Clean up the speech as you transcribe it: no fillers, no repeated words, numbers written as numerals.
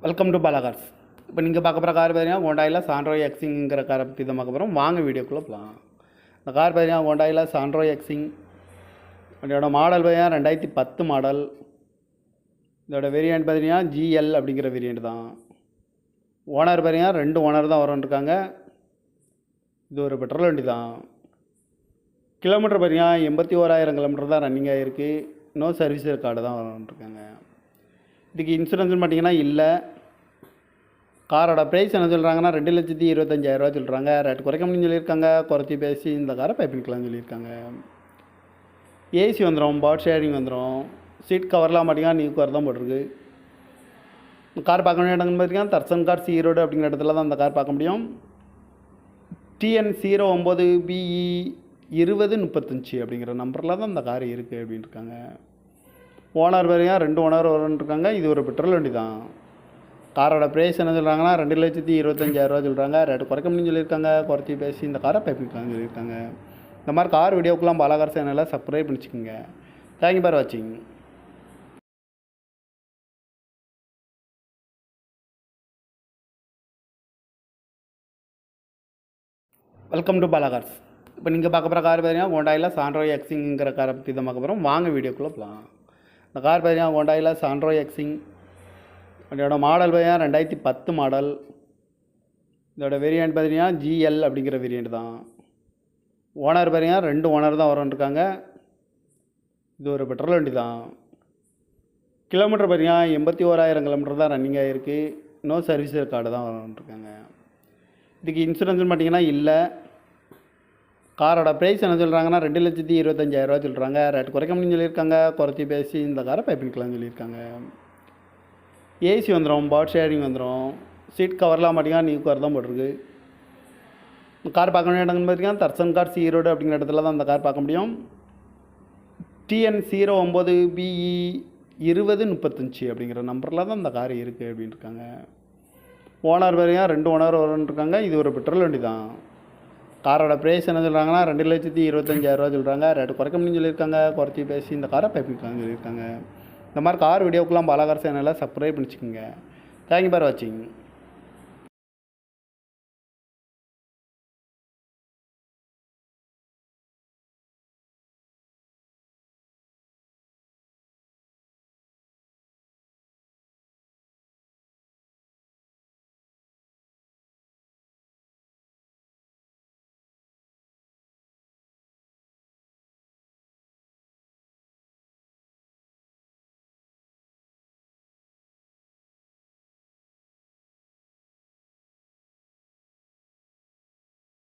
Welcome to Bala Cars. இப்போ நீங்கள் பார்க்க போகிற கார் பார்த்தீங்கன்னா ஹோண்டாயில் சாண்ட்ரோ எக்ஸிங்கிற காரை பற்றி தான் பார்க்க போகிறோம். வாங்க வீடியோக்குள்ளே போகலாம். இந்த கார் பார்த்தீங்கன்னா ஹோண்டாயில் சாண்ட்ரோ எக்ஸிங். இதோட மாடல் பார்த்தீங்கன்னா 2010 மாடல். இதோட வேரியண்ட் பார்த்தீங்கன்னா ஜிஎல் அப்படிங்கிற வேரியண்ட் தான். ஓனர் பார்த்தீங்கன்னா 2 ஓனர் தான் வரன்ட்ருக்காங்க. இது ஒரு பெட்ரோல் வண்டி தான். கிலோமீட்டர் பார்த்தீங்கன்னா 81,000 கிலோமீட்டர் தான் ரன்னிங் ஆகிருக்கு. நோ சர்வீஸ் ரெக்கார்டு தான் வரன்ட்ருக்காங்க. இதுக்கு இன்சூரன்ஸ்னு பார்த்தீங்கன்னா இல்லை. காரோட ப்ரைஸ் என்ன சொல்கிறாங்கன்னா 2,25,000 சொல்கிறாங்க. ரேட் குறைக்க முடியும்னு சொல்லியிருக்காங்க. குறைச்சி பேசி இந்த காரை பைப்பிங்கலாம்னு சொல்லியிருக்காங்க. ஏசி வந்துடும், பவர் ஷேரிங் வந்துடும். சீட் கவர்லாம் மாட்டிங்கன்னா நியூ கவர் தான் போட்டிருக்கு. கார் பார்க்க வேண்டிய இடங்கள்னு பார்த்தீங்கன்னா தர்சன் கார் ஈரோடு அப்படிங்கிற இடத்துல தான் அந்த கார் பார்க்க முடியும். TN 09BE 2035 அப்படிங்கிற நம்பரில் தான் இந்த கார் இருக்குது அப்படின்னு இருக்காங்க. ஓனர் பார்த்தீங்கன்னா 2 ஓனர் வரன்ட்ருக்காங்க. இது ஒரு பெட்ரோல் வண்டி தான். காரோட ப்ரைஸ் என்ன சொல்கிறாங்கன்னா 2,25,000 சொல்கிறாங்க. ரேட்டு குறைக்க முடியும்னு சொல்லியிருக்காங்க. குறைச்சி பேசி இந்த காரை பைப்பிங்கலாம்னு சொல்லியிருக்காங்க. இந்த மாதிரி கார் வீடியோக்கெலாம் பாலாகார் சேனலை சப்ஸ்கிரைப் பண்ணிச்சுக்கோங்க. தேங்க்யூ ஃபார் வாட்சிங். Welcome to Bala Cars. இப்போ நீங்கள் பார்க்க போகிற கார் பார்த்தீங்கன்னா ஹோண்டாயில் சாண்ட்ரோ எக்ஸிங்கிற காரை பற்றி தான் பார்க்க போகிறோம். வாங்க வீடியோக்குள்ளே போகலாம். இந்த கார் பார்த்தீங்கன்னா ஹோண்டாயில் சாண்ட்ரோ எக்ஸிங். இதோட மாடல் பார்த்தீங்கன்னா 2010 மாடல். இதோட வேரியண்ட் பார்த்தீங்கன்னா ஜிஎல் அப்படிங்கிற வேரியண்ட் தான். ஓனர் பார்த்தீங்கன்னா 2 ஓனர் தான் வரன்ட்ருக்காங்க. இது ஒரு பெட்ரோல் வண்டி தான். கிலோமீட்டர் பார்த்தீங்கன்னா 81,000 கிலோமீட்டர் தான் ரன்னிங் ஆகிருக்கு. நோ சர்வீஸ் ரெக்கார்டு தான் வரன்ட்ருக்காங்க. இதுக்கு இன்சூரன்ஸ்னு பார்த்தீங்கன்னா இல்லை. காரோட ப்ரைஸ் என்ன சொல்கிறாங்கன்னா 2,25,000 சொல்கிறாங்க. ரேட் குறைக்க முடியும்னு சொல்லியிருக்காங்க. குறைச்சி பேசி இந்த காரை பைப்பிங்கலாம்னு சொல்லியிருக்காங்க. ஏசி வந்துடும், பவர் ஷேரிங் வந்துடும். சீட் கவர்லாம் மாட்டிங்கன்னா நியூ கவர் தான் போட்டிருக்கு. கார் பார்க்க வேண்டிய இடங்கள்னு பார்த்தீங்கன்னா தர்சன் கார் ஈரோடு அப்படிங்கிற இடத்துல தான் அந்த கார் பார்க்க முடியும். TN 09BE 2035 அப்படிங்கிற நம்பரில் தான் இந்த கார் இருக்குது அப்படின்னு இருக்காங்க. ஓனர் பார்த்தீங்கன்னா 2 ஓனர் வரன்ட்ருக்காங்க. இது ஒரு பெட்ரோல் வண்டி தான். காரோட ப்ரைஸ் என்ன சொல்கிறாங்கன்னா 2,25,000 சொல்கிறாங்க. ரேட்டு குறைக்க முடியும்னு சொல்லியிருக்காங்க. குறைச்சி பேசி இந்த காரை பைப்பிங்கலாம்னு சொல்லியிருக்காங்க. இந்த மாதிரி கார் வீடியோக்கெலாம் பாலாகார் சேனலை சப்ஸ்கிரைப் பண்ணிச்சுக்கோங்க. தேங்க்யூ ஃபார் வாட்சிங்.